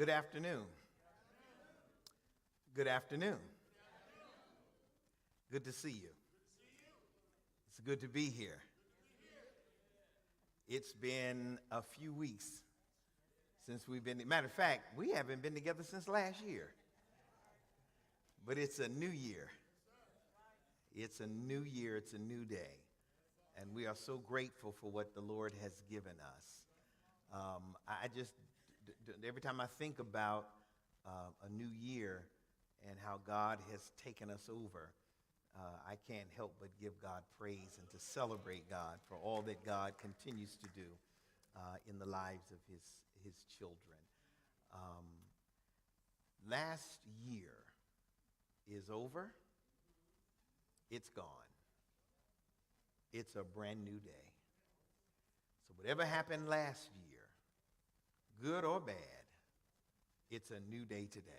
Good afternoon. Good afternoon. Good to see you. It's good to be here. It's been a few weeks since we've been, matter of fact, we haven't been together since last year. But it's a new year. It's a new year, it's a new day. And we are so grateful for what the Lord has given us. Every time I think about a new year and how God has taken us over, I can't help but give God praise and to celebrate God for all that God continues to do in the lives of his children. Last year is over. It's gone. It's a brand new day. So whatever happened last year, good or bad, it's a new day today.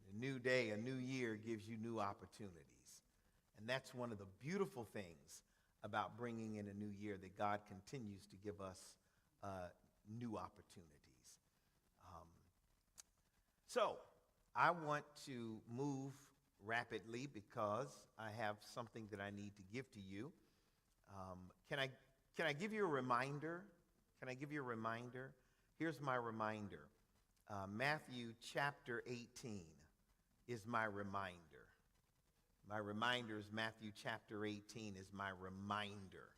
And a new day, a new year gives you new opportunities. And that's one of the beautiful things about bringing in a new year, that God continues to give us new opportunities. So I want to move rapidly because I have something that I need to give to you. Can I give you a reminder? Can I give you a reminder? Here's my reminder. Matthew chapter 18 is my reminder. My reminder is Matthew chapter 18 is my reminder.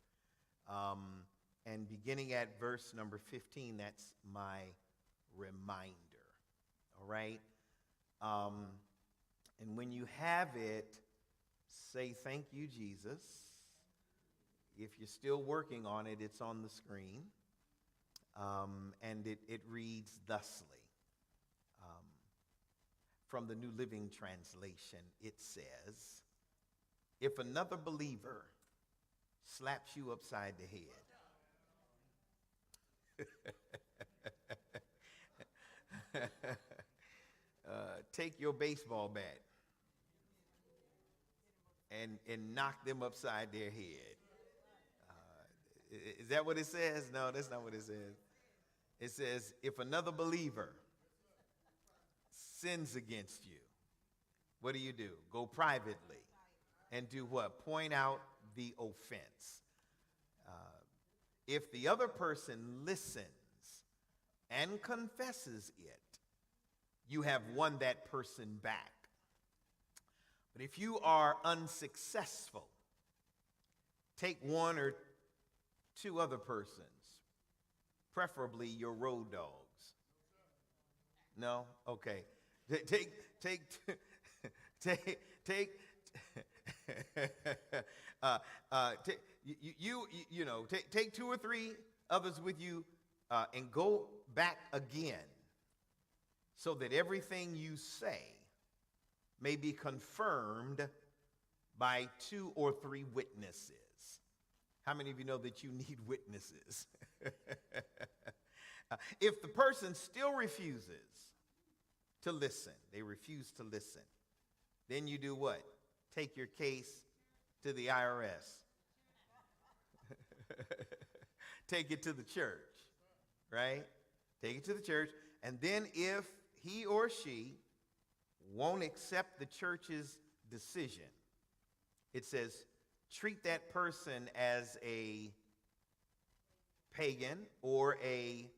And beginning at verse number 15, that's my reminder. All right? And when you have it, say, "Thank you, Jesus." If you're still working on it, it's on the screen. And it reads thusly. From the New Living Translation, it says, "If another believer slaps you upside the head, take your baseball bat and knock them upside their head." Is that what it says? No, that's not what it says. It says, if another believer sins against you, what do? Go privately and do what? Point out the offense. If the other person listens and confesses it, you have won that person back. But if you are unsuccessful, take one or two other persons, preferably your road dogs. No? Okay. Take two or three others with you and go back again, so that everything you say may be confirmed by two or three witnesses. How many of you know that you need witnesses? If the person still refuses to listen, they refuse to listen, then you do what? Take your case to the IRS. Take it to the church, right? Take it to the church. And then if he or she won't accept the church's decision, it says, treat that person as a pagan or a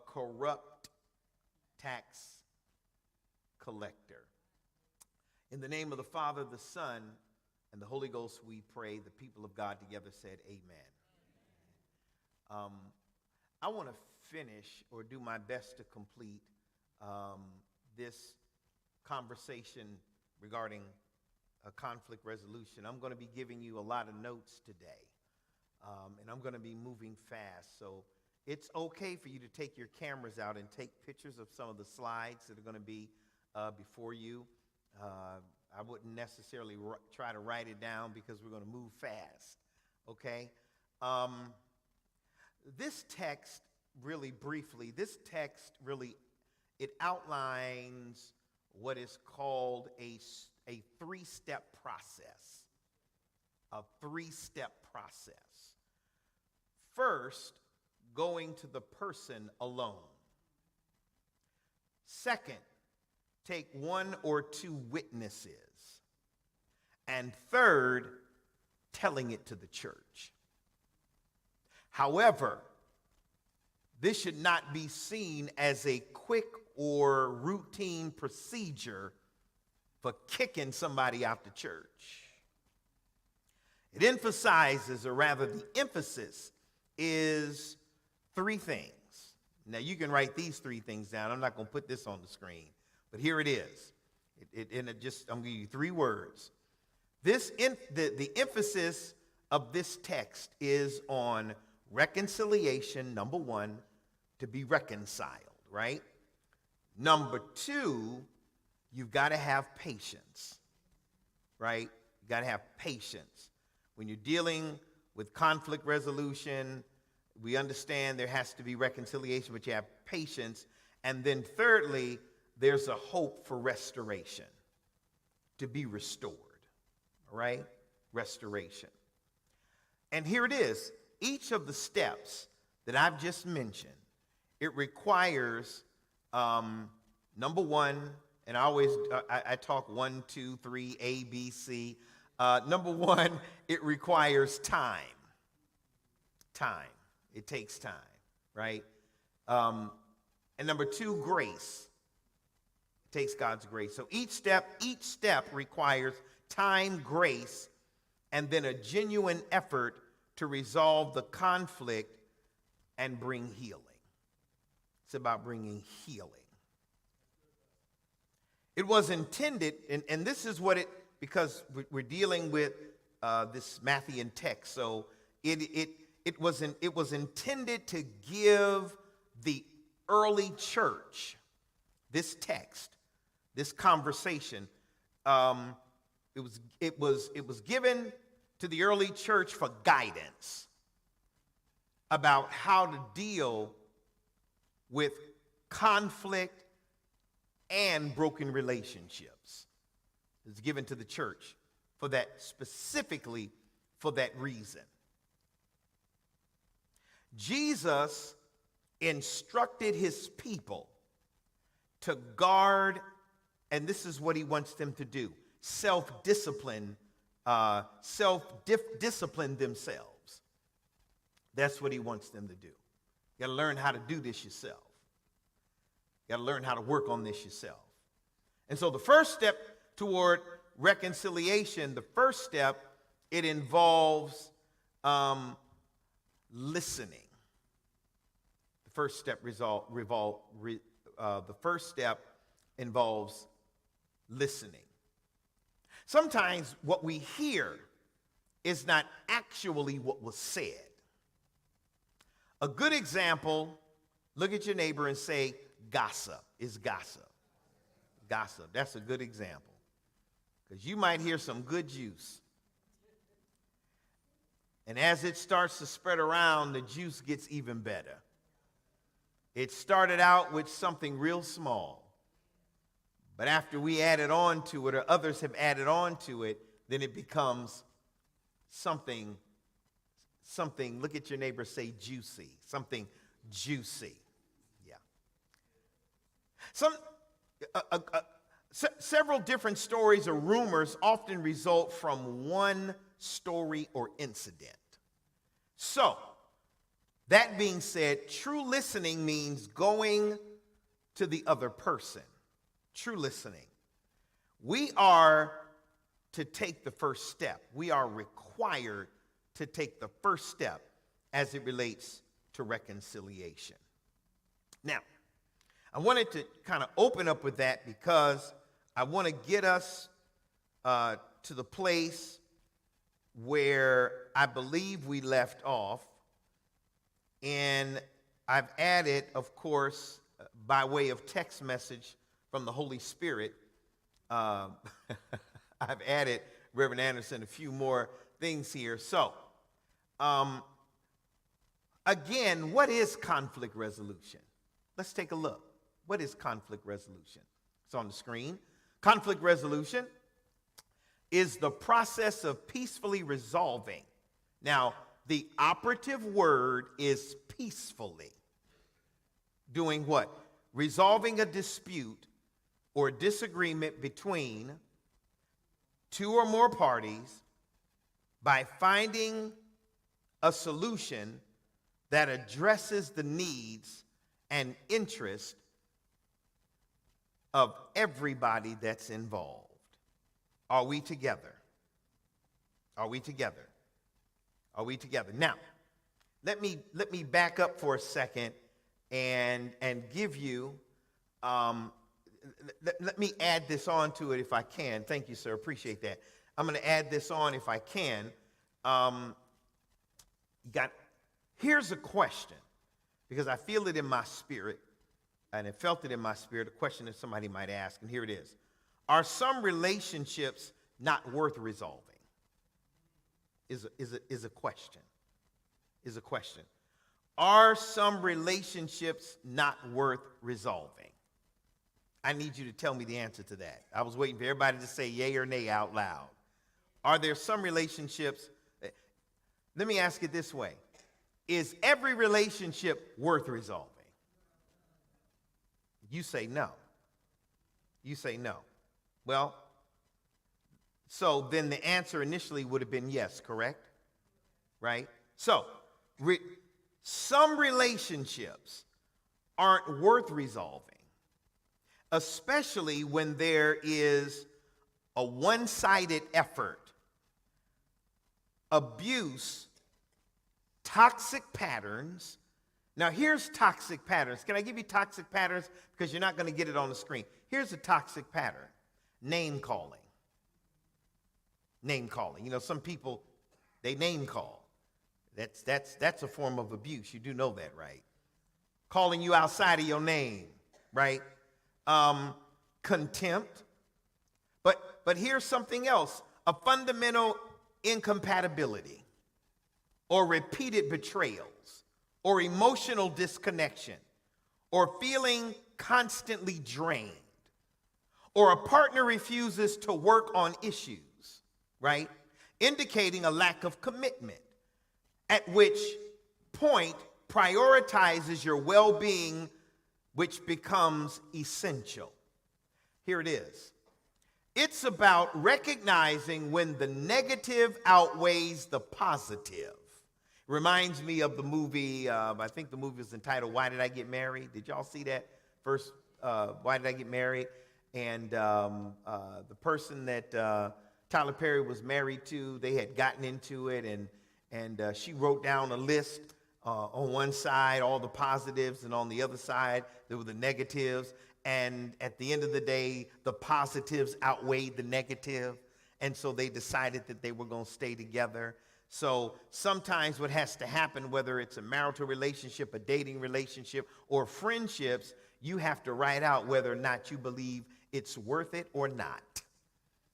corrupt tax collector. In the name of the Father, the Son, and the Holy Ghost, we pray. The people of God together said, amen. I want to finish, or do my best to complete, this conversation regarding conflict resolution. I'm going to be giving you a lot of notes today, and I'm going to be moving fast. So it's okay for you to take your cameras out and take pictures of some of the slides that are going to be before you. I wouldn't necessarily try to write it down because we're going to move fast, okay? This text, really briefly, it outlines what is called a three-step process. A three-step process. First, going to the person alone. Second, take one or two witnesses. And third, telling it to the church. However, this should not be seen as a quick or routine procedure for kicking somebody out the church. It emphasizes, or rather the emphasis is three things. Now you can write these three things down. I'm not going to put this on the screen, but here it is. I'm going to give you three words. The emphasis of this text is on reconciliation, number one, to be reconciled, right? Number two, you've got to have patience, right? You've got to have patience. When you're dealing with conflict resolution, we understand there has to be reconciliation, but you have patience. And then thirdly, there's a hope for restoration, to be restored, all right? Restoration. And here it is. Each of the steps that I've just mentioned, it requires, number one, and I talk 1, 2, 3, A, B, C. Number one, it requires time. Time. It takes time, right? And number two, grace. It takes God's grace. So each step requires time, grace, and then a genuine effort to resolve the conflict and bring healing. It's about bringing healing. It was intended, and this is what because we're dealing with this Matthean text, so it was intended to give the early church this text, this conversation. It was given to the early church for guidance about how to deal with conflict and broken relationships. It's given to the church for that, specifically for that reason. Jesus instructed his people to guard, and this is what he wants them to do, self-discipline themselves. That's what he wants them to do. You got to learn how to do this yourself. You got to learn how to work on this yourself. And so the first step toward reconciliation, the first step, it involves listening. The first step involves listening. Sometimes what we hear is not actually what was said. A good example, look at your neighbor and say, gossip is gossip. Gossip, that's a good example. Because you might hear some good juice. And as it starts to spread around, the juice gets even better. It started out with something real small. But after we added on to it, or others have added on to it, then it becomes something, look at your neighbor, say juicy, something juicy. Yeah. Several different stories or rumors often result from one story or incident. So, that being said, true listening means going to the other person. True listening. We are to take the first step. We are required to take the first step as it relates to reconciliation. Now, I wanted to kind of open up with that because I want to get us to the place where I believe we left off. And I've added, of course, by way of text message from the Holy Spirit, I've added, Reverend Anderson, a few more things here. So, again, what is conflict resolution? Let's take a look. What is conflict resolution? It's on the screen. Conflict resolution is the process of peacefully resolving. Now, the operative word is peacefully. Doing what? resolving a dispute or disagreement between two or more parties by finding a solution that addresses the needs and interests of everybody that's involved. Are we together? Are we together? Are we together? Now, let me back up for a second and give you, let me add this on to it if I can. Thank you, sir. Appreciate that. I'm going to add this on if I can. Here's a question, because I feel it in my spirit, and I felt it in my spirit, a question that somebody might ask, and here it is. Are some relationships not worth resolving? Is a question. Is a question. Are some relationships not worth resolving? I need you to tell me the answer to that. I was waiting for everybody to say yay or nay out loud. Are there some relationships? Let me ask it this way. Is every relationship worth resolving? You say no. You say no. Well, so then the answer initially would have been yes, correct? Right? So, some relationships aren't worth resolving, especially when there is a one-sided effort, abuse, toxic patterns. Now, here's toxic patterns. Can I give you toxic patterns? Because you're not going to get it on the screen. Here's a toxic pattern. Name calling. Name calling. You know, some people, they name call. That's a form of abuse. You do know that, right? Calling you outside of your name, right? Contempt. But here's something else. A fundamental incompatibility or repeated betrayals or emotional disconnection or feeling constantly drained or a partner refuses to work on issues, right? Indicating a lack of commitment, at which point prioritizes your well-being, which becomes essential. Here it is. It's about recognizing when the negative outweighs the positive. Reminds me of the movie, I think the movie was entitled, Why Did I Get Married? Did y'all see that? First, Why Did I Get Married? And the person that Tyler Perry was married to, they had gotten into it, and she wrote down a list on one side, all the positives, and on the other side, there were the negatives. And at the end of the day, the positives outweighed the negative. And so they decided that they were going to stay together. So sometimes what has to happen, whether it's a marital relationship, a dating relationship, or friendships, you have to write out whether or not you believe it's worth it or not.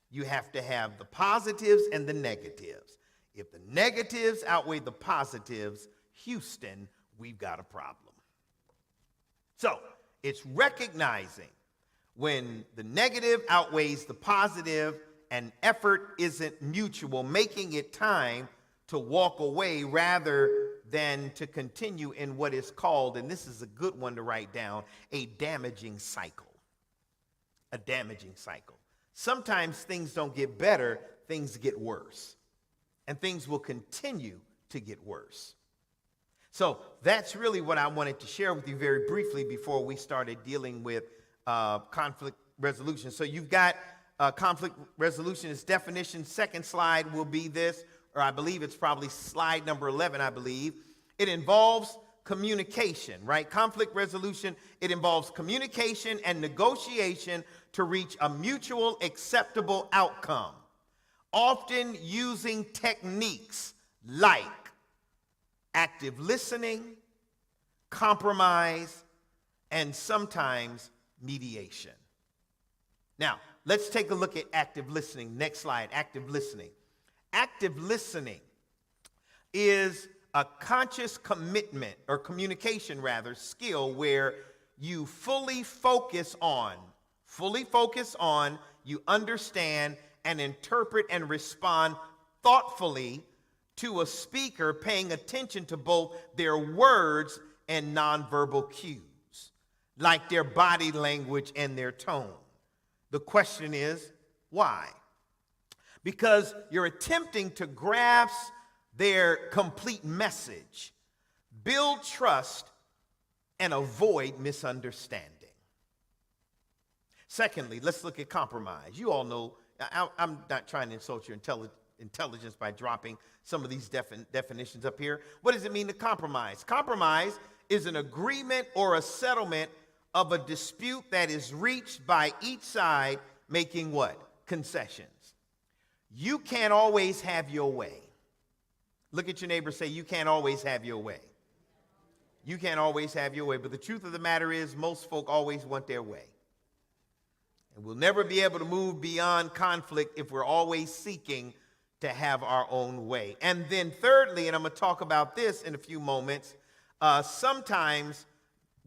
You have to have the positives and the negatives. If the negatives outweigh the positives, Houston, we've got a problem. So it's recognizing when the negative outweighs the positive and effort isn't mutual, making it time to walk away rather than to continue in what is called, and this is a good one to write down, a damaging cycle. A damaging cycle. Sometimes things don't get better, things get worse. And things will continue to get worse. So that's really what I wanted to share with you very briefly before we started dealing with conflict resolution. So you've got conflict resolution, its definition. Second slide will be this, or I believe it's probably slide number 11, I believe. It involves communication, right? Conflict resolution, it involves communication and negotiation to reach a mutual acceptable outcome, often using techniques like active listening, compromise, and sometimes mediation. Now, let's take a look at active listening. Next slide, active listening. Active listening is a conscious commitment, or communication rather, skill where you fully focus on, you understand and interpret and respond thoughtfully to a speaker, paying attention to both their words and nonverbal cues. like their body language and their tone. The question is, why? Because you're attempting to grasp their complete message, build trust, and avoid misunderstanding. Secondly, let's look at compromise. You all know, I'm not trying to insult your intelligence by dropping some of these definitions up here. What does it mean to compromise? Compromise is an agreement or a settlement of a dispute that is reached by each side making what? Concessions. You can't always have your way. Look at your neighbor, say, you can't always have your way. You can't always have your way, but the truth of the matter is most folk always want their way. And we'll never be able to move beyond conflict if we're always seeking to have our own way. And then thirdly, and I'm going to talk about this in a few moments, sometimes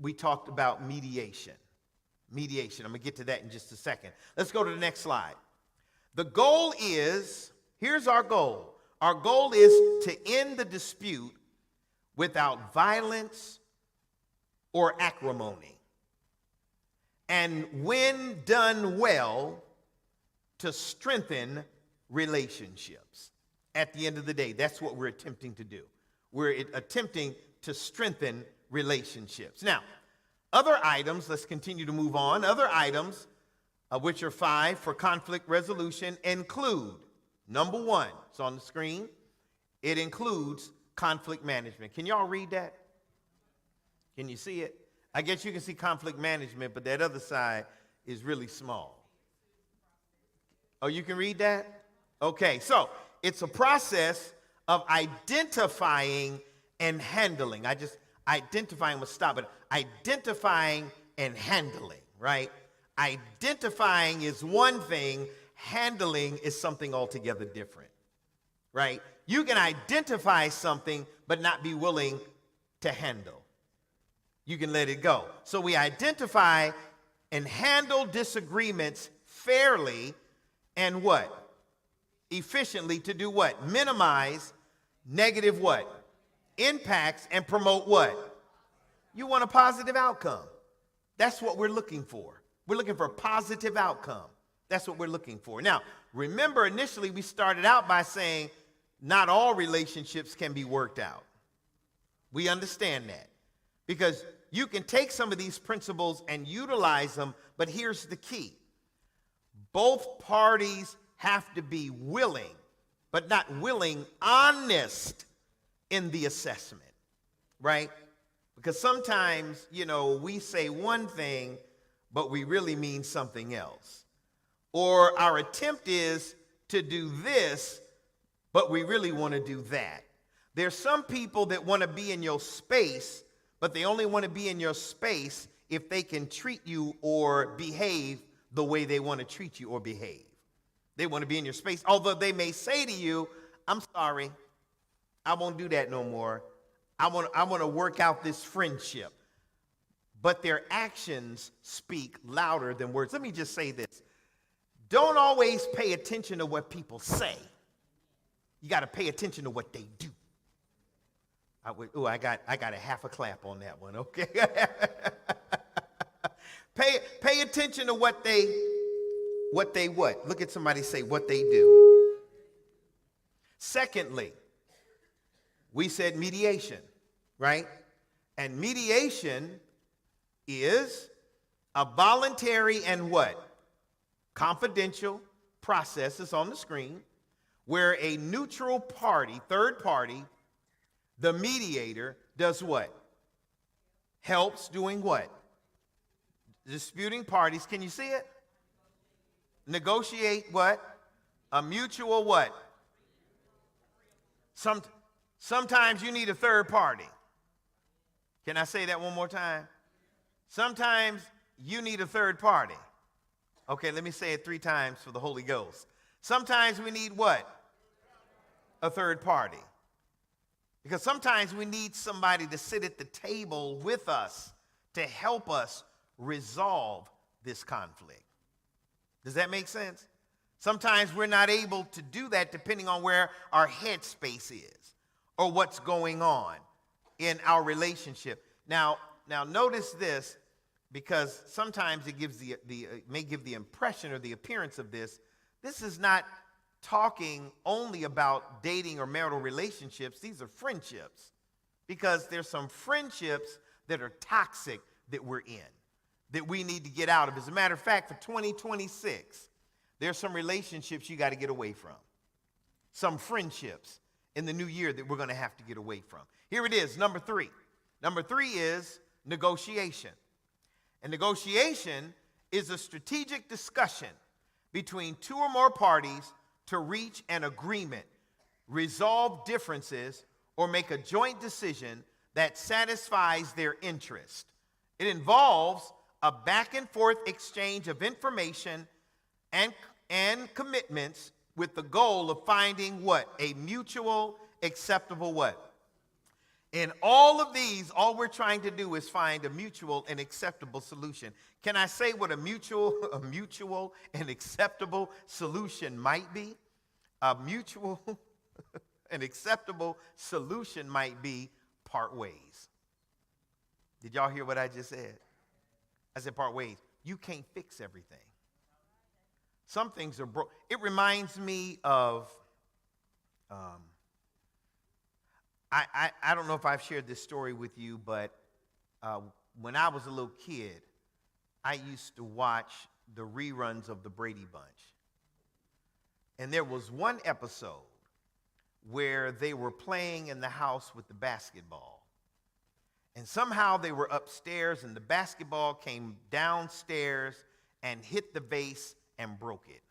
we talked about mediation. Mediation. I'm going to get to that in just a second. Let's go to the next slide. The goal is, here's our goal. Our goal is to end the dispute without violence or acrimony. And when done well, to strengthen relationships. At the end of the day, that's what we're attempting to do. We're attempting to strengthen relationships. Now, other items, let's continue to move on. Other items, which are 5 for conflict resolution, include, number 1, it's on the screen, it includes conflict management. Can y'all read that? Can you see it? I guess you can see conflict management, but that other side is really small. Oh, you can read that? Okay, so it's a process of identifying and handling. Identifying will stop it. Identifying and handling, right? Identifying is one thing, handling is something altogether different, right? You can identify something but not be willing to handle. You can let it go. So we identify and handle disagreements fairly and what? Efficiently to do what? Minimize negative what? Impacts and promote what? You want a positive outcome. That's what we're looking for. We're looking for a positive outcome. That's what we're looking for. Now, remember initially we started out by saying not all relationships can be worked out. We understand that. Because you can take some of these principles and utilize them, but here's the key. Both parties have to be willing, but not willing, honest in the assessment, right? Because sometimes, we say one thing, but we really mean something else. Or our attempt is to do this, but we really want to do that. There's some people that want to be in your space, but they only want to be in your space if they can treat you or behave the way they want to treat you or behave. They want to be in your space, although they may say to you, I'm sorry, I won't do that no more. I want to work out this friendship. But their actions speak louder than words. Let me just say this. Don't always pay attention to what people say. You got to pay attention to what they do. I got a half a clap on that one, okay? Pay attention to what they what? Look at somebody say what they do. Secondly, we said mediation, right? And mediation is a voluntary and what? Confidential process is on the screen where a neutral party, third party, the mediator, does what? Helps doing what? Disputing parties. Can you see it? Negotiate what? A mutual what? Sometimes you need a third party. Can I say that one more time? Sometimes you need a third party. Okay, let me say it 3 times for the Holy Ghost. Sometimes we need what? A third party. Because sometimes we need somebody to sit at the table with us to help us resolve this conflict. Does that make sense? Sometimes we're not able to do that depending on where our headspace is or what's going on in our relationship. Now notice this. because sometimes it gives it may give the impression or the appearance of this. This is not talking only about dating or marital relationships. These are friendships, because there's some friendships that are toxic that we're in, that we need to get out of. As a matter of fact, for 2026, there's some relationships you got to get away from. Some friendships in the new year that we're going to have to get away from. Here it is, number 3. Number 3 is negotiation. And negotiation is a strategic discussion between 2 or more parties to reach an agreement, resolve differences, or make a joint decision that satisfies their interest. It involves a back and forth exchange of information and commitments with the goal of finding what? A mutual acceptable what? In all of these, all we're trying to do is find a mutual and acceptable solution. Can I say what a mutual and acceptable solution might be? A mutual and acceptable solution might be part ways. Did y'all hear what I just said? I said part ways. You can't fix everything. Some things are broke. It reminds me of, I don't know if I've shared this story with you, but when I was a little kid, I used to watch the reruns of the Brady Bunch. And there was one episode where they were playing in the house with the basketball. And somehow they were upstairs and the basketball came downstairs and hit the vase and broke it.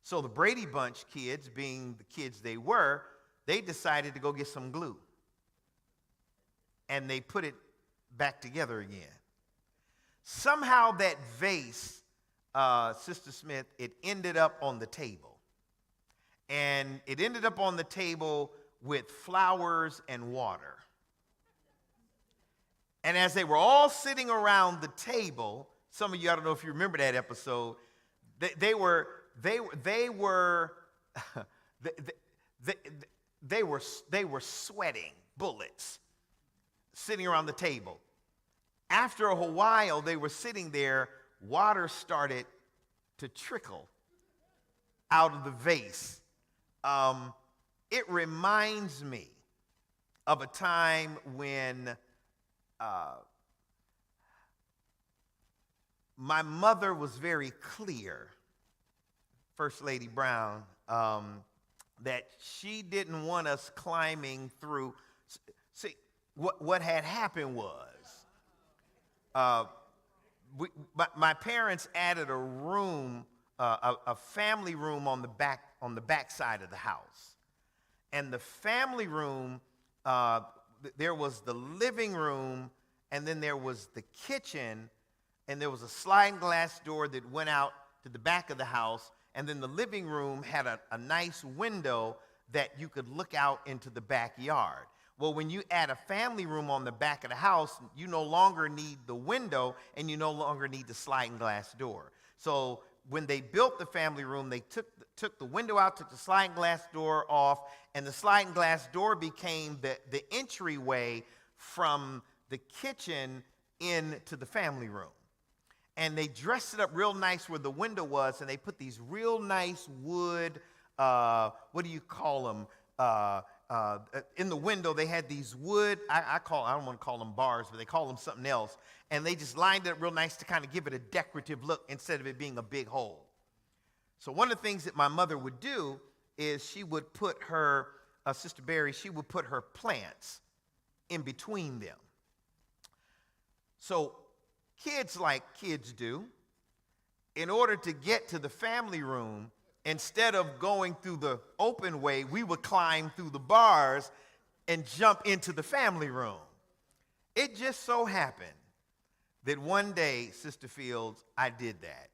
So the Brady Bunch kids, being the kids they were, they decided to go get some glue. And they put it back together again. Somehow that vase, Sister Smith, it ended up on the table. And it ended up on the table with flowers and water. And as they were all sitting around the table, some of you, I don't know if you remember that episode, they were sweating bullets sitting around the table. After a while, they were sitting there, water started to trickle out of the vase. It reminds me of a time when my mother was very clear, First Lady Brown, that she didn't want us climbing through. See, what had happened was my parents added a room, a family room on the back side of the house. And the family room, there was the living room, and then there was the kitchen, and there was a sliding glass door that went out to the back of the house, and then the living room had a nice window that you could look out into the backyard. Well, when you add a family room on the back of the house, you no longer need the window, and you no longer need the sliding glass door. So when they built the family room, they took the window out, took the sliding glass door off, and the sliding glass door became the entryway from the kitchen into the family room. And they dressed it up real nice where the window was, and they put these real nice wood, what do you call them? In the window, they had these wood, I don't want to call them bars, but they call them something else. And they just lined it up real nice to kind of give it a decorative look instead of it being a big hole. So one of the things that my mother would do is she would put her, Sister Barry, she would put her plants in between them. So kids, like kids do, in order to get to the family room, instead of going through the open way, we would climb through the bars and jump into the family room. It just so happened that one day, Sister Fields, I did that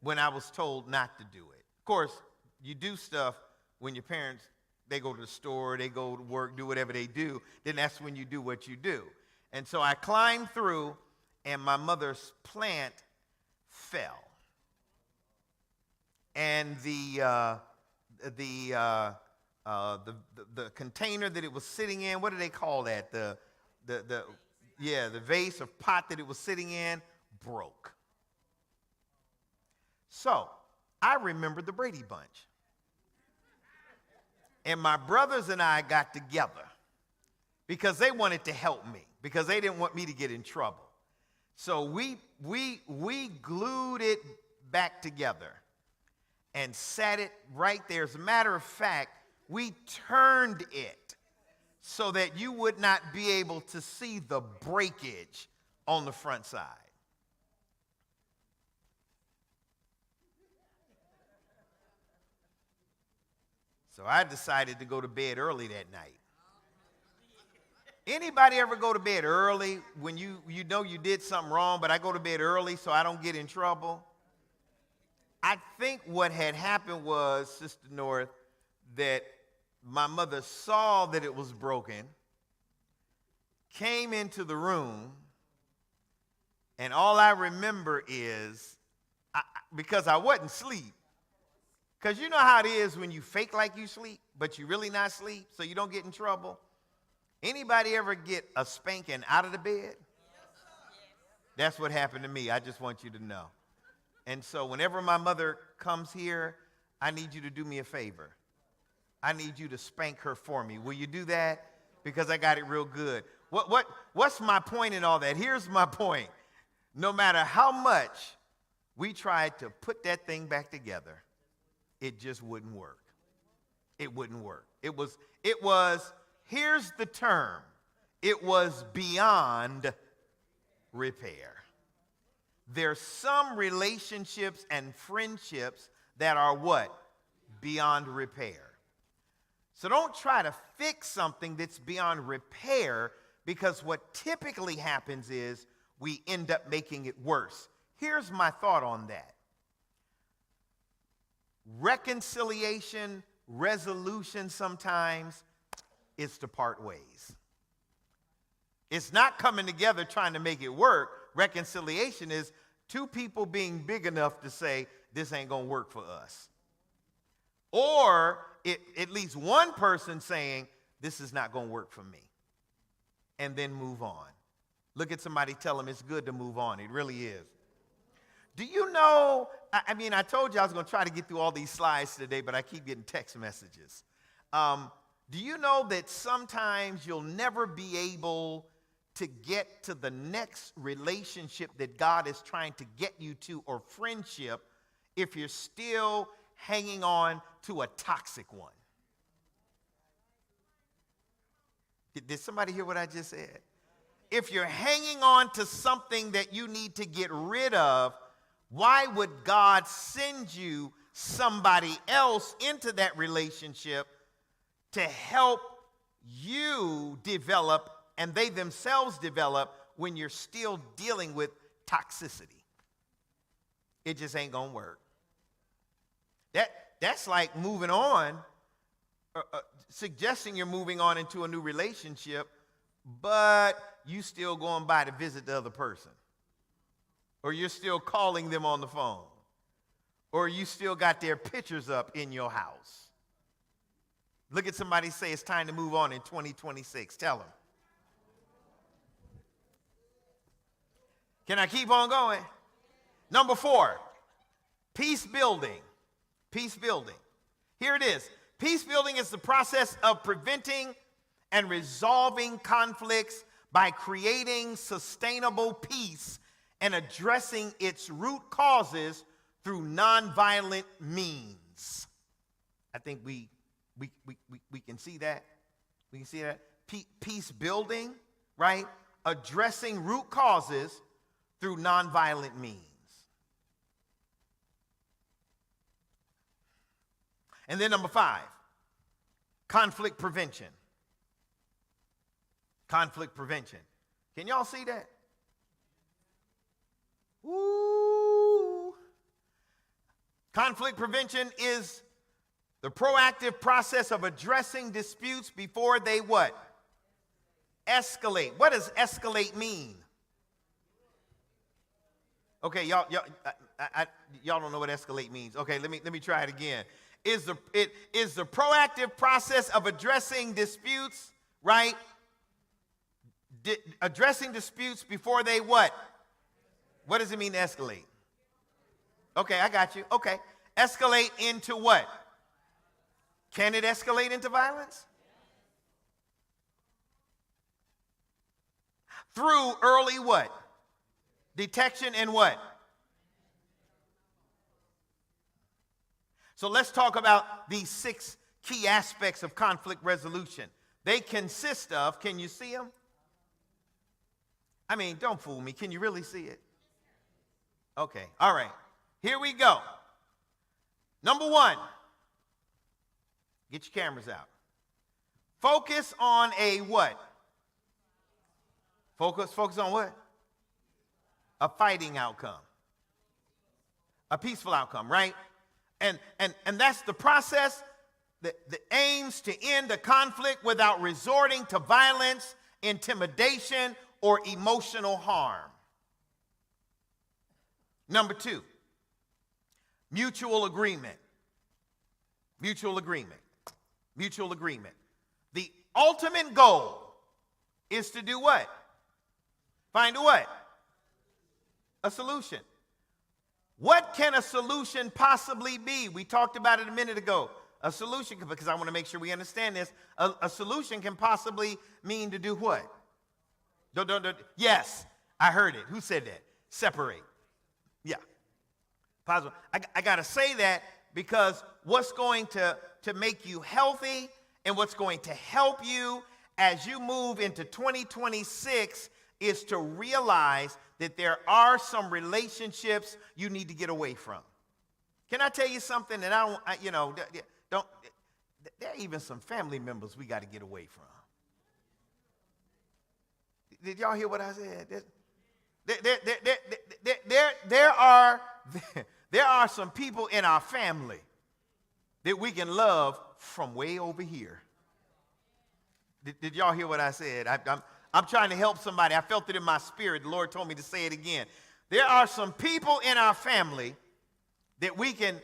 when I was told not to do it. Of course, you do stuff when your parents, they go to the store, they go to work, do whatever they do, then that's when you do what you do. And so I climbed through, and my mother's plant fell. And the container that it was sitting in, what do they call that? Yeah, the vase or pot that it was sitting in broke. So I remembered the Brady Bunch. And my brothers and I got together because they wanted to help me, because they didn't want me to get in trouble. So we glued it back together and sat it right there. As a matter of fact, we turned it so that you would not be able to see the breakage on the front side. So I decided to go to bed early that night. Anybody ever go to bed early when you know you did something wrong, but I go to bed early so I don't get in trouble? I think what had happened was, Sister North, that my mother saw that it was broken, came into the room, and all I remember is, because I wasn't asleep, because you know how it is when you fake like you sleep, but you really not sleep, so you don't get in trouble. Anybody ever get a spanking out of the bed? That's what happened to me. I just want you to know. And so whenever my mother comes here, I need you to do me a favor. I need you to spank her for me. Will you do that? Because I got it real good. What's my point in all that? Here's my point. No matter how much we tried to put that thing back together, it just wouldn't work. It wouldn't work. It was, here's the term, it was beyond repair. There's some relationships and friendships that are what? Beyond repair. So don't try to fix something that's beyond repair, because what typically happens is we end up making it worse. Here's my thought on that. Reconciliation, resolution sometimes is to part ways. It's not coming together trying to make it work. Reconciliation is two people being big enough to say, this ain't going to work for us. Or at least one person saying, this is not going to work for me. And then move on. Look at somebody, tell them it's good to move on. It really is. Do you know, I told you I was going to try to get through all these slides today, but I keep getting text messages. Do you know that sometimes you'll never be able to get to the next relationship that God is trying to get you to, or friendship, if you're still hanging on to a toxic one? Did somebody hear what I just said? If you're hanging on to something that you need to get rid of, why would God send you somebody else into that relationship to help you develop and they themselves develop when you're still dealing with toxicity? It just ain't gonna work. That's like moving on, suggesting you're moving on into a new relationship, but you still going by to visit the other person. Or you're still calling them on the phone. Or you still got their pictures up in your house. Look at somebody, say it's time to move on in 2026. Tell them. Can I keep on going? Number 4, peace building. Peace building. Here it is. Peace building is the process of preventing and resolving conflicts by creating sustainable peace and addressing its root causes through nonviolent means. I think we can see that. We can see that. Peace building, right? Addressing root causes through nonviolent means. And then number 5, conflict prevention. Conflict prevention. Can y'all see that? Ooh. Conflict prevention is the proactive process of addressing disputes before they what? Escalate. What does escalate mean? Okay, y'all don't know what escalate means. Okay, let me try it again. It is the proactive process of addressing disputes, right? Addressing disputes before they what? What does it mean to escalate? Okay, I got you. Okay. Escalate into what? Can it escalate into violence? Through early what? Detection and what? So let's talk about these 6 key aspects of conflict resolution. They consist of, can you see them? I mean, don't fool me. Can you really see it? Okay, all right. Here we go. Number 1, get your cameras out. Focus on a what? Focus on what? A fighting outcome. A peaceful outcome, right? And that's the process that aims to end a conflict without resorting to violence, intimidation, or emotional harm. Number 2, mutual agreement. Mutual agreement. Mutual agreement. The ultimate goal is to do what? Find a what? A solution. What can a solution possibly be? We talked about it a minute ago. A solution, because I want to make sure we understand this. A solution can possibly mean to do what? Yes, I heard it. Who said that? Separate. Yeah. Possible. I got to say that because what's going to make you healthy and what's going to help you as you move into 2026 is to realize that there are some relationships you need to get away from. Can I tell you something that there are even some family members we got to get away from. Did y'all hear what I said? There are some people in our family that we can love from way over here. Did y'all hear what I said? I'm trying to help somebody. I felt it in my spirit. The Lord told me to say it again. There are some people in our family that we can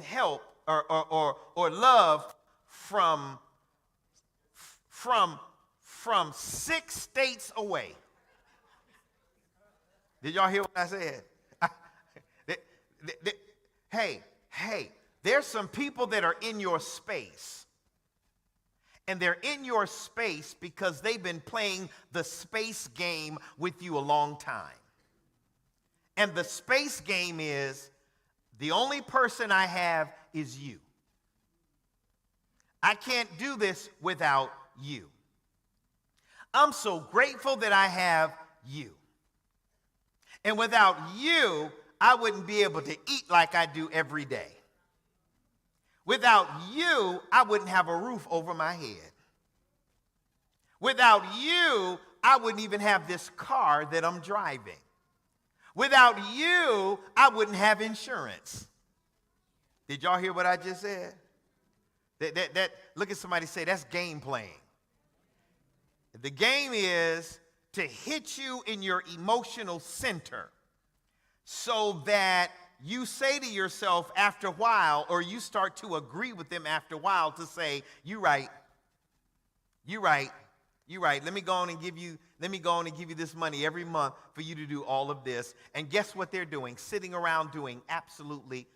help or love from 6 states away. Did y'all hear what I said? Hey, there's some people that are in your space. And they're in your space because they've been playing the space game with you a long time. And the space game is, the only person I have is you. I can't do this without you. I'm so grateful that I have you. And without you, I wouldn't be able to eat like I do every day. Without you, I wouldn't have a roof over my head. Without you, I wouldn't even have this car that I'm driving. Without you, I wouldn't have insurance. Did y'all hear what I just said? Look at somebody say, that's game playing. The game is to hit you in your emotional center so that you say to yourself after a while, or you start to agree with them after a while to say, you're right. Let me go on and give you this money every month for you to do all of this. And guess what they're doing? Sitting around doing absolutely.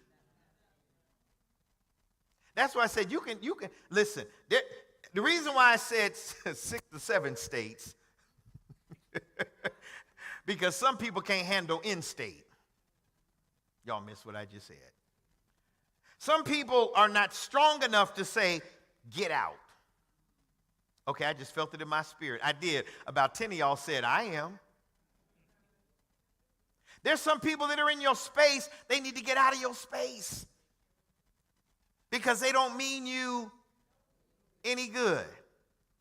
That's why I said you can listen. The reason why I said 6 to 7 states, because some people can't handle in-state. Y'all missed what I just said. Some people are not strong enough to say, get out. Okay, I just felt it in my spirit. I did. About 10 of y'all said, I am. There's some people that are in your space, they need to get out of your space because they don't mean you any good.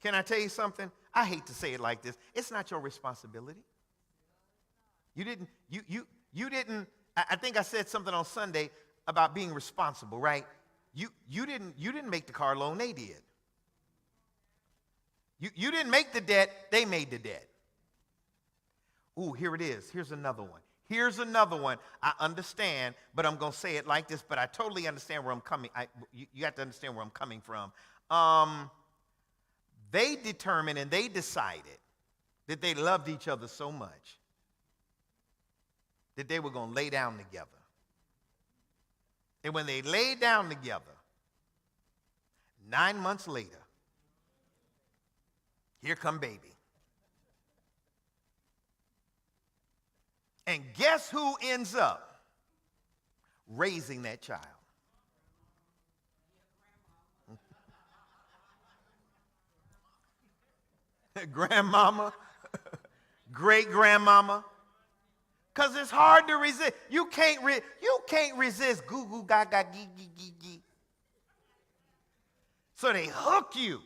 Can I tell you something? I hate to say it like this. It's not your responsibility. You didn't, I think I said something on Sunday about being responsible, right? You didn't make the car loan, they did. You didn't make the debt, they made the debt. Ooh, here it is. Here's another one. I understand, but I'm going to say it like this, but I totally understand where I'm coming. You have to understand where I'm coming from. They determined and they decided that they loved each other so much that they were going to lay down together. And when they laid down together, 9 months later, here come baby. And guess who ends up raising that child? Grandmama, great-grandmama. Because it's hard to resist. You can't resist goo goo gaga gee gee gee gee. So they hook you.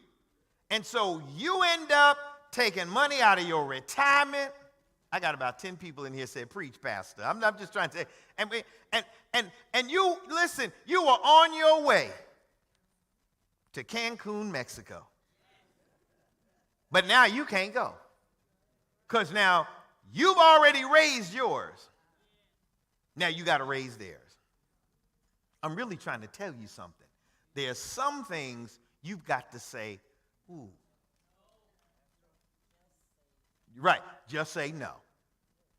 And so you end up taking money out of your retirement. I got about 10 people in here said, preach, pastor. I'm just trying to say. And you, listen, you were on your way to Cancun, Mexico. But now you can't go. Because now you've already raised yours. Now you got to raise theirs. I'm really trying to tell you something. There's some things you've got to say, ooh. Right, just say no.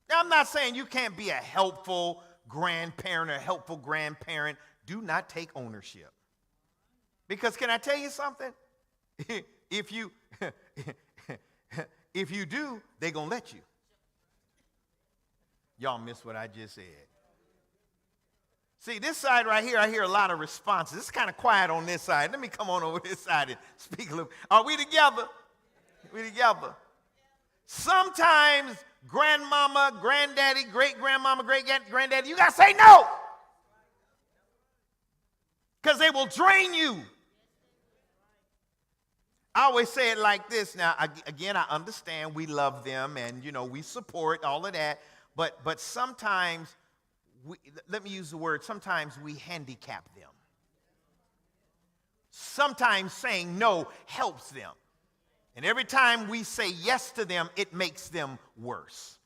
Now, I'm not saying you can't be a helpful grandparent or helpful grandparent. Do not take ownership. Because can I tell you something? If you do, they're going to let you. Y'all missed what I just said. See, this side right here, I hear a lot of responses. It's kind of quiet on this side. Let me come on over this side and speak a little. Are we together? We together. Sometimes grandmama, granddaddy, great-grandmama, great-granddaddy, you got to say no. Because they will drain you. I always say it like this. Now, again, I understand we love them and, we support all of that. But sometimes, let me use the word, sometimes we handicap them. Sometimes saying no helps them. And every time we say yes to them, it makes them worse.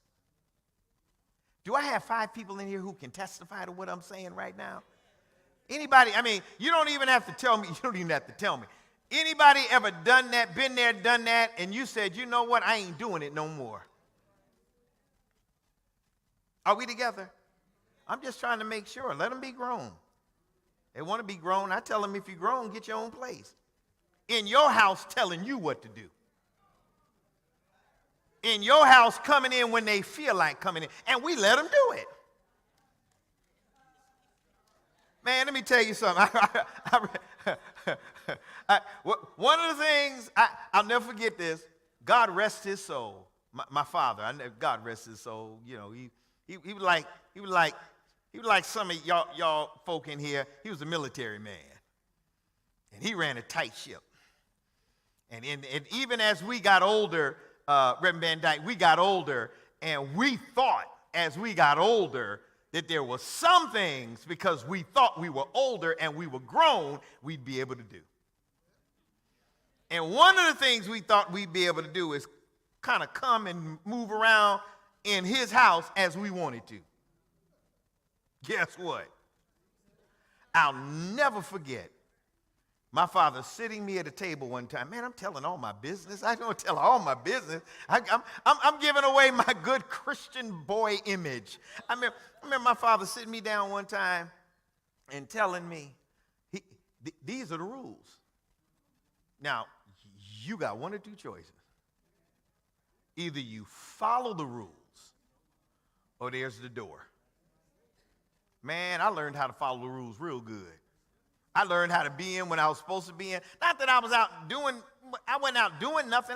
Do I have 5 people in here who can testify to what I'm saying right now? Anybody, you don't even have to tell me. You don't even have to tell me. Anybody ever done that, been there, done that, and you said, you know what, I ain't doing it no more? Are we together? I'm just trying to make sure. Let them be grown. They want to be grown. I tell them, if you're grown, get your own place. In your house, telling you what to do. In your house, coming in when they feel like coming in. And we let them do it. Man, let me tell you something. One of the things, I'll never forget this. God rest his soul. My father, God rest his soul. He was like some of y'all folk in here. He was a military man. And he ran a tight ship. And even as we got older, Reverend Van Dyke, we got older, and we thought as we got older that there were some things, because we thought we were older and we were grown, we'd be able to do. And one of the things we thought we'd be able to do is kind of come and move around in his house as we wanted to. Guess what? I'll never forget my father sitting me at a table one time. Man, I'm telling all my business. I don't tell all my business. I'm giving away my good Christian boy image. I remember my father sitting me down one time and telling me, these are the rules. Now, you got one or two choices. Either you follow the rules or there's the door. Man, I learned how to follow the rules real good. I learned how to be in when I was supposed to be in. Not that I wasn't out doing nothing.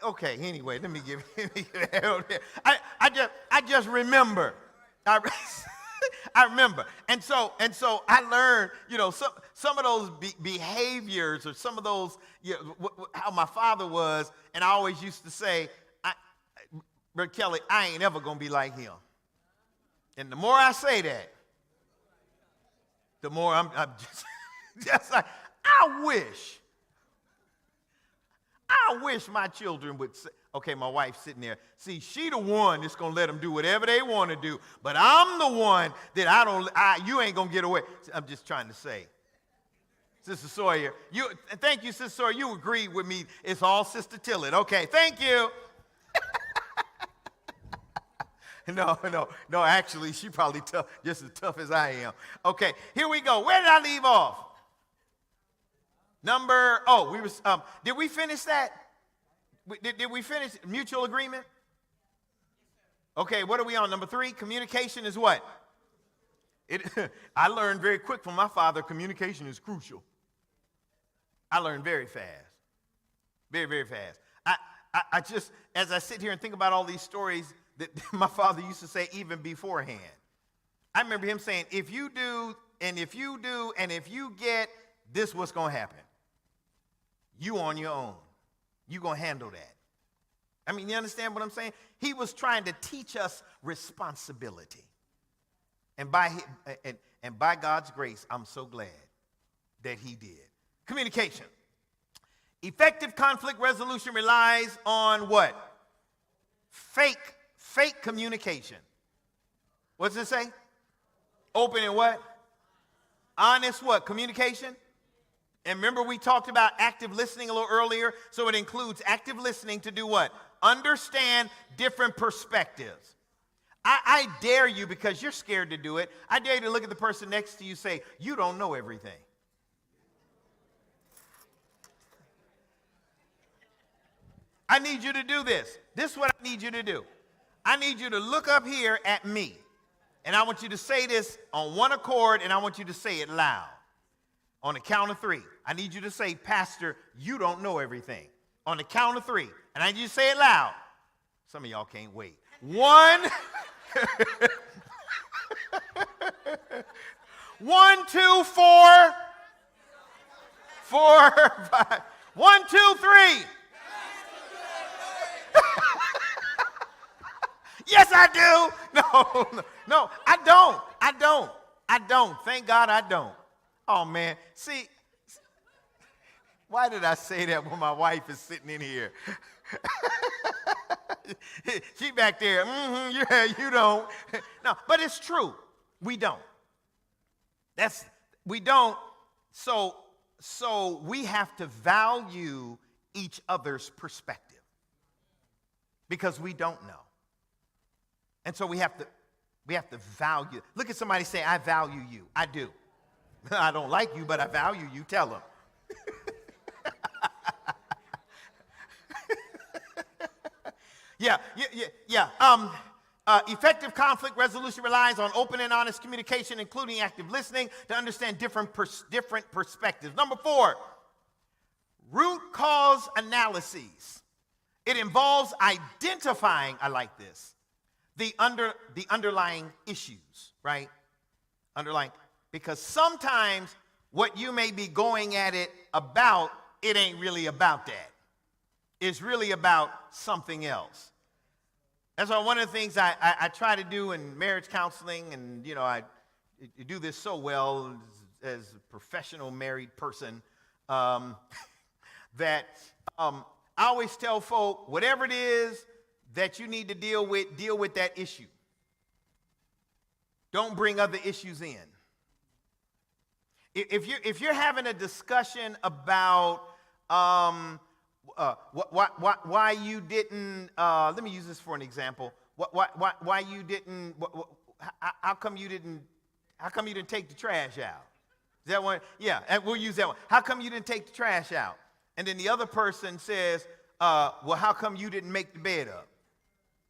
Okay, anyway, let me give I just remember. I remember. And so I learned, some of those behaviors or some of those, how my father was, and I always used to say, Brother Kelly, I ain't ever going to be like him. And the more I say that, the more I'm just like, I wish my children would say, okay, my wife's sitting there. See, she the one that's going to let them do whatever they want to do. But I'm the one that you ain't going to get away. I'm just trying to say. Sister Sawyer, thank you, Sister Sawyer. You agreed with me. It's all Sister Tillett. Okay, thank you. No, actually, she probably tough, just as tough as I am. Okay, here we go. Where did I leave off? Did we finish that? Did we finish mutual agreement? Okay, what are we on? Number 3, communication is what? I learned very quick from my father, communication is crucial. I learned very fast. Very, very fast. I just, as I sit here and think about all these stories that my father used to say even beforehand, I remember him saying, if you do, and if you do, and if you get, this what's going to happen. You on your own. You going to handle that. I mean, you understand what I'm saying? He was trying to teach us responsibility. And by God's grace, I'm so glad that he did. Communication. Effective conflict resolution relies on what? Fake communication. What's it say? Open and what? Honest what? Communication? And remember we talked about active listening a little earlier, so it includes active listening to do what? Understand different perspectives. I dare you, because you're scared to do it, I dare you to look at the person next to you and say, you don't know everything. I need you to do this. This is what I need you to do. I need you to look up here at me, and I want you to say this on one accord, and I want you to say it loud. On the count of 3, I need you to say, Pastor, you don't know everything. On the count of 3, and I need you to say it loud. Some of y'all can't wait. 1, 1, 2, 4, 4, 5. 1, 2, 3. Yes, I do. No, I don't. Thank God I don't. Oh, man. See, why did I say that when my wife is sitting in here? She back there. Yeah, you don't. No, but it's true. We don't. We don't. So we have to value each other's perspective, because we don't know. And so we have to value. Look at somebody, say, I value you. I do. I don't like you, but I value you. Tell them. Yeah. Effective conflict resolution relies on open and honest communication, including active listening, to understand different perspectives. Number 4, root cause analyses. It involves identifying, I like this, the underlying issues, right? Because sometimes what you may be going at it about, it ain't really about that. It's really about something else. That's why one of the things I try to do in marriage counseling, and I do this so well as a professional married person, that I always tell folk, whatever it is that you need to deal with that issue. Don't bring other issues in. If you're having a discussion about why you didn't, let me use this for an example. Why you didn't? How come you didn't take the trash out? Is that one? Yeah, and we'll use that one. How come you didn't take the trash out? And then the other person says, well, how come you didn't make the bed up?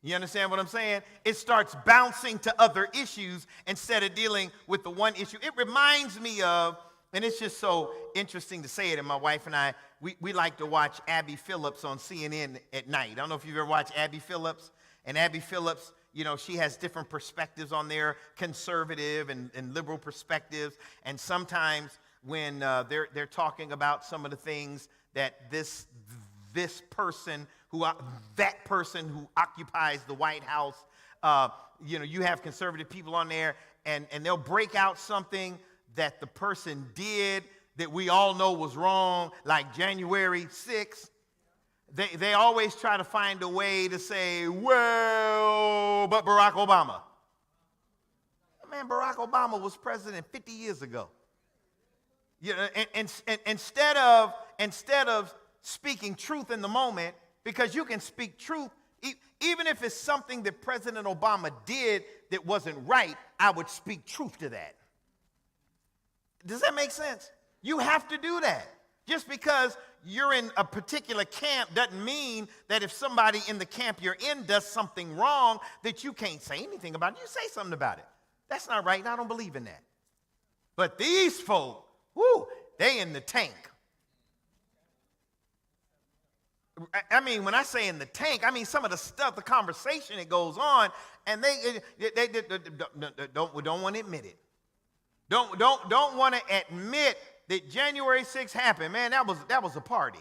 You understand what I'm saying? It starts bouncing to other issues instead of dealing with the one issue. It reminds me of, and it's just so interesting to say it, and my wife and I, we like to watch Abby Phillips on CNN at night. I don't know if you've ever watched Abby Phillips. And Abby Phillips, she has different perspectives on there, conservative and liberal perspectives. And sometimes when they're talking about some of the things that that person who occupies the White House, you have conservative people on there, and they'll break out something that the person did that we all know was wrong, like January 6th. They always try to find a way to say, well, but Barack Obama. Man, Barack Obama was president 50 years ago. And instead of speaking truth in the moment, because you can speak truth, Even if it's something that President Obama did that wasn't right, I would speak truth to that. Does that make sense? You have to do that. Just because you're in a particular camp doesn't mean that if somebody in the camp you're in does something wrong that you can't say anything about it. You say something about it. That's not right, and I don't believe in that. But these folk, whoo, they in the tank. I mean, when I say in the tank, I mean some of the stuff, the conversation that goes on, and they don't want to admit it. Don't want to admit that January 6th happened. Man, that was a party.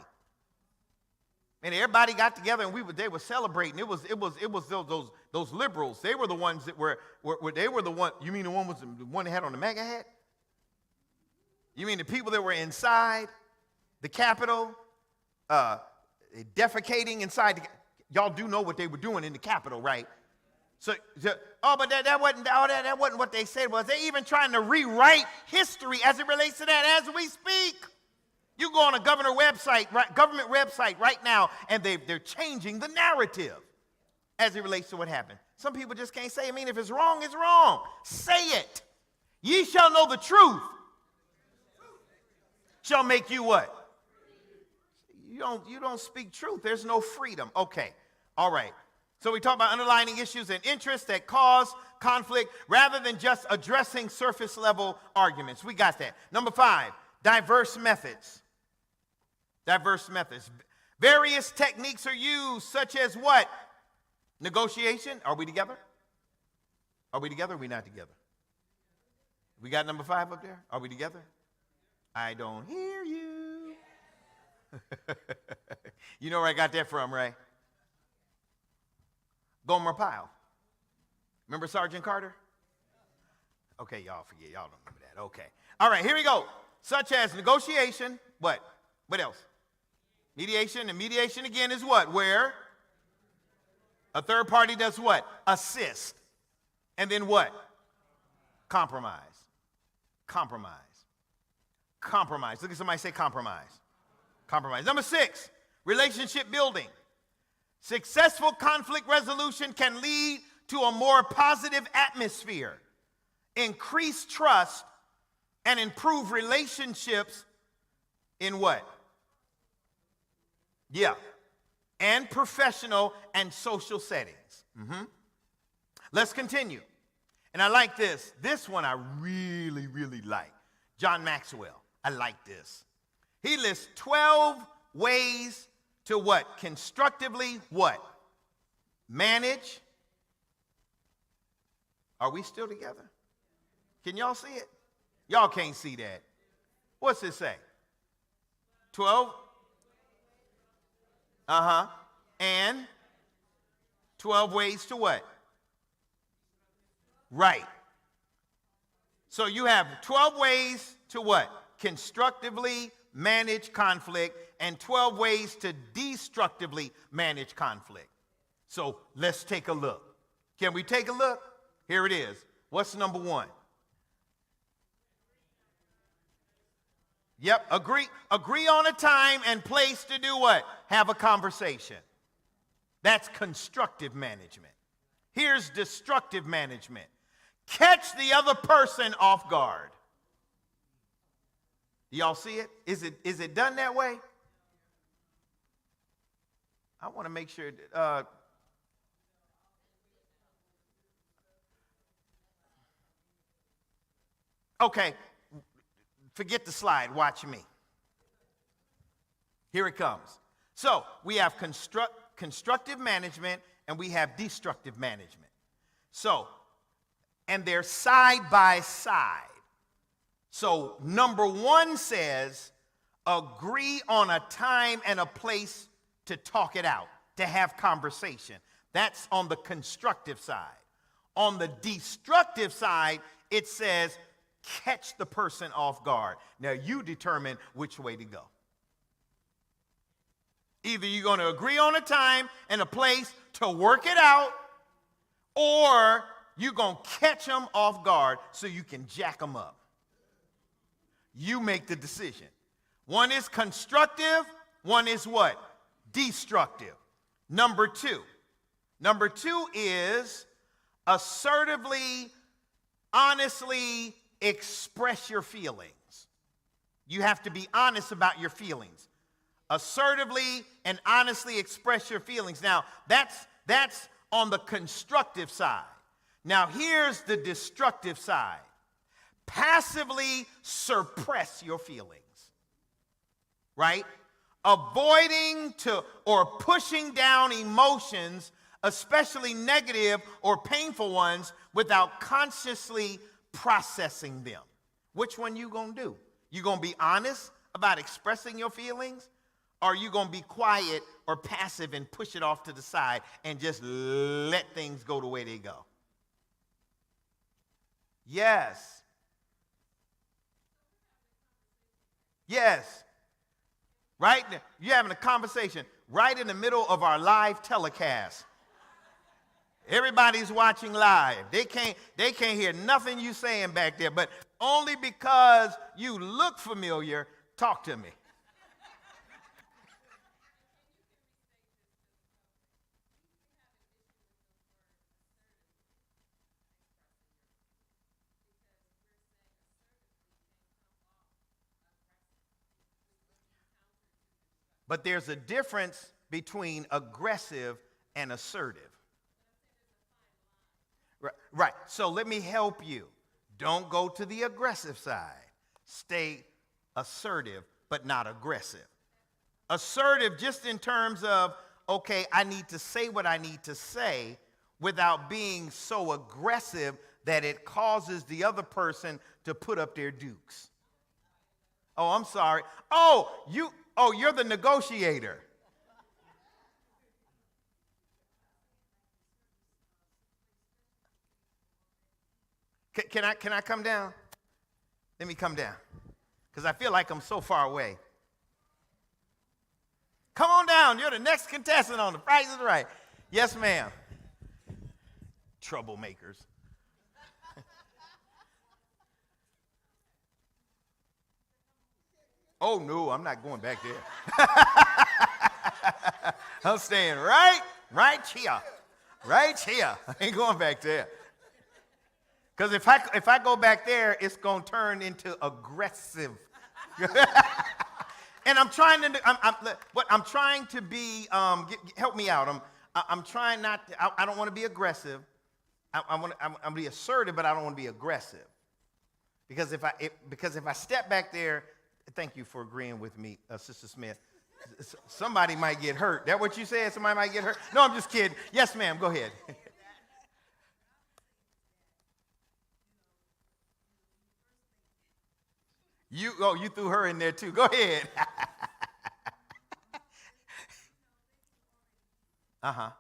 And everybody got together and they were celebrating. It was those liberals. They were the ones that were they were the one. You mean the one that had on the MAGA hat? You mean the people that were inside the Capitol, defecating inside? Y'all do know what they were doing in the Capitol, right? So but that wasn't what they said. Was they even trying to rewrite history as it relates to that as we speak? You go on a government website right now, and they're changing the narrative as it relates to what happened. Some people just can't say. I mean, if it's wrong, it's wrong. Say it. Ye shall know the truth. Shall make you what? You don't speak truth. There's no freedom. Okay. All right. So we talk about underlying issues and interests that cause conflict rather than just addressing surface level arguments. We got that. Number 5, diverse methods. Diverse methods. Various techniques are used, such as what? Negotiation. Are we together? Are we together or are we not together? We got number 5 up there? Are we together? I don't hear you. You know where I got that from, Ray? Gomer Pyle. Remember Sergeant Carter? Okay, y'all forget. Y'all don't remember that. Okay. All right, here we go. Such as negotiation. What? What else? Mediation. And mediation again is what? Where a third party does what? Assist. And then what? Compromise. Compromise. Compromise. Look at somebody say compromise. Compromise. Number 6, relationship building. Successful conflict resolution can lead to a more positive atmosphere, increase trust, and improve relationships in what? Yeah. And professional and social settings. Let's continue. And I like this. This one I really, really like. John Maxwell. I like this. He lists 12 ways to what? Constructively what? Manage. Are we still together? Can y'all see it? Y'all can't see that. What's it say? 12? And 12 ways to what? Right. So you have 12 ways to what? Constructively manage conflict, and 12 ways to destructively manage conflict. So let's take a look. Can we take a look? Here it is. What's number 1? Yep, agree on a time and place to do what? Have a conversation. That's constructive management. Here's destructive management. Catch the other person off guard. Y'all see it? Is it done that way? I want to make sure. Okay, forget the slide. Watch me. Here it comes. So we have constructive management and we have destructive management. So, and they're side by side. So number 1 says, agree on a time and a place to talk it out, to have conversation. That's on the constructive side. On the destructive side, it says, catch the person off guard. Now you determine which way to go. Either you're going to agree on a time and a place to work it out, or you're going to catch them off guard so you can jack them up. You make the decision. One is constructive, one is what? Destructive. Number 2, Number two is assertively, honestly express your feelings. You have to be honest about your feelings. Assertively and honestly express your feelings. Now, that's on the constructive side. Now, here's the destructive side. Passively suppress your feelings. Right? Avoiding to or pushing down emotions, especially negative or painful ones, without consciously processing them. Which one you gonna do? You gonna be honest about expressing your feelings? Or are you gonna be quiet or passive and push it off to the side and just let things go the way they go? Yes. Yes. Right? You're having a conversation right in the middle of our live telecast. Everybody's watching live. They can't hear nothing you saying back there, but only because you look familiar, talk to me. But there's a difference between aggressive and assertive. Right. So let me help you. Don't go to the aggressive side. Stay assertive, but not aggressive. Assertive just in terms of, okay, I need to say what I need to say without being so aggressive that it causes the other person to put up their dukes. Oh, I'm sorry. You're the negotiator. Can I come down? Let me come down. Because I feel like I'm so far away. Come on down. You're the next contestant on The Price is Right. Yes, ma'am. Troublemakers. Oh, no, I'm not going back there. I'm staying right here. Right here. I ain't going back there. Because if I go back there, it's going to turn into aggressive. And I'm trying to be, help me out. I'm trying not to, I don't want to be aggressive. I'm going to be assertive, but I don't want to be aggressive. Because if I step back there, thank you for agreeing with me, Sister Smith. Somebody might get hurt. That what you said? Somebody might get hurt? No, I'm just kidding. Yes, ma'am. Go ahead. You threw her in there too. Go ahead. Uh-huh.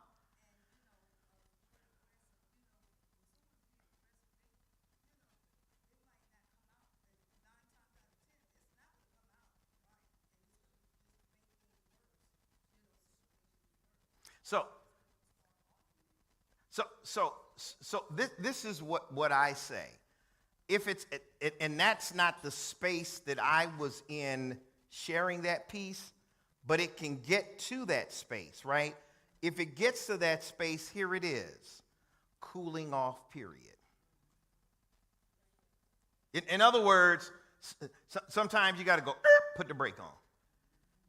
So this is what I say. If it's and that's not the space that I was in sharing that piece, but it can get to that space, right? If it gets to that space, here it is. Cooling off period. In other words, sometimes you got to go put the brake on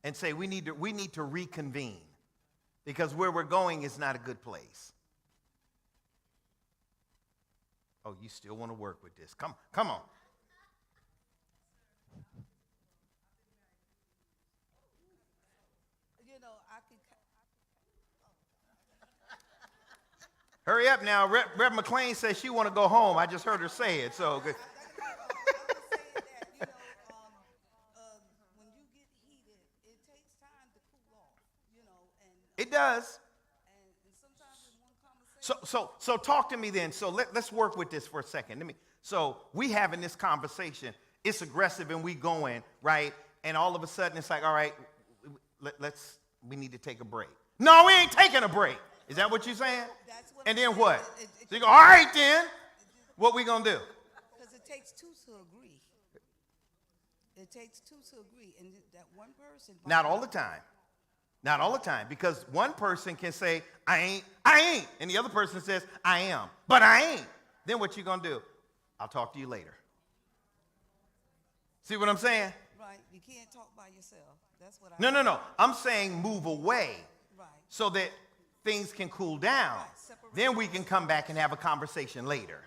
and say we need to reconvene because where we're going is not a good place. Oh, you still want to work with this? Come on. Hurry up now. Rev McLean says she want to go home. I just heard her say it. So good. It does. So talk to me then. So let's work with this for a second. So we having this conversation. It's aggressive and we going, right? And all of a sudden it's like, all right, we need to take a break. No, we ain't taking a break. Is that what you're saying? And then what? So you go, all right then. What we gonna do? Because it takes two to agree. It takes two to agree. And that one person. Not all the time. Not all the time, because one person can say, I ain't, and the other person says, I am, but I ain't. Then what you gonna do? I'll talk to you later. See what I'm saying? Right. You can't talk by yourself. That's what I No. I'm saying move away Right. so that things can cool down. Right. Separate. Then we can come back and have a conversation later.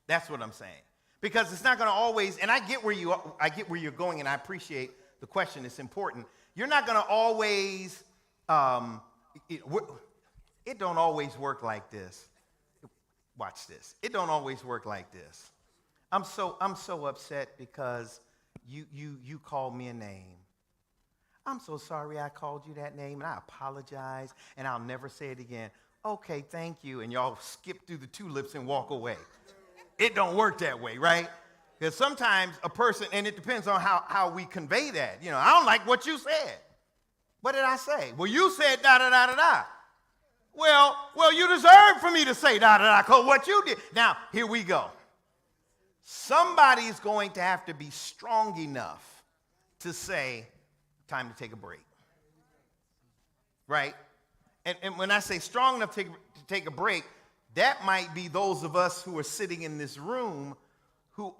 That's what I'm saying. Because it's not going to always, and I get where you're going, and I appreciate the question. It's important. You're not going to always, it don't always work like this. Watch this. It don't always work like this. I'm so upset because you called me a name. I'm so sorry I called you that name, and I apologize, and I'll never say it again. Okay, thank you, and y'all skip through the tulips and walk away. It don't work that way, right? Because sometimes a person, and it depends on how we convey that. You know, I don't like what you said. What did I say? Well, you said da-da-da-da-da. Well, you deserve for me to say da-da-da, because what you did. Now, here we go. Somebody's going to have to be strong enough to say, time to take a break. Right? And when I say strong enough to take a break, that might be those of us who are sitting in this room who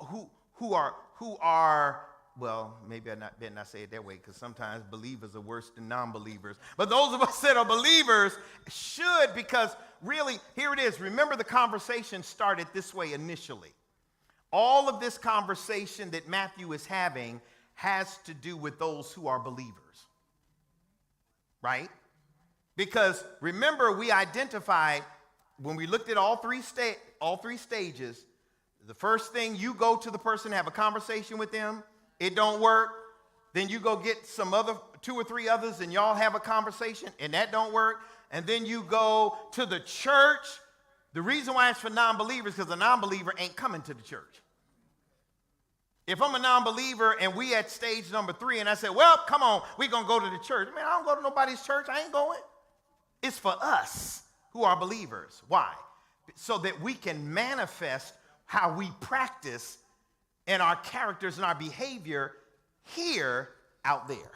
are well, maybe I better not say it that way, because sometimes believers are worse than non-believers. But those of us that are believers should, because really, here it is. Remember, the conversation started this way initially. All of this conversation that Matthew is having has to do with those who are believers. Right? Because remember, we identified, when we looked at all three stages, the first thing, you go to the person, have a conversation with them, it don't work. Then you go get some other 2 or 3 others and y'all have a conversation and that don't work. And then you go to the church. The reason why it's for non-believers, because a non-believer ain't coming to the church. If I'm a non-believer and we at stage number 3 and I say, well, come on, we're going to go to the church. Man, I don't go to nobody's church. I ain't going. It's for us who are believers. Why? So that we can manifest how we practice and our characters and our behavior here, out there.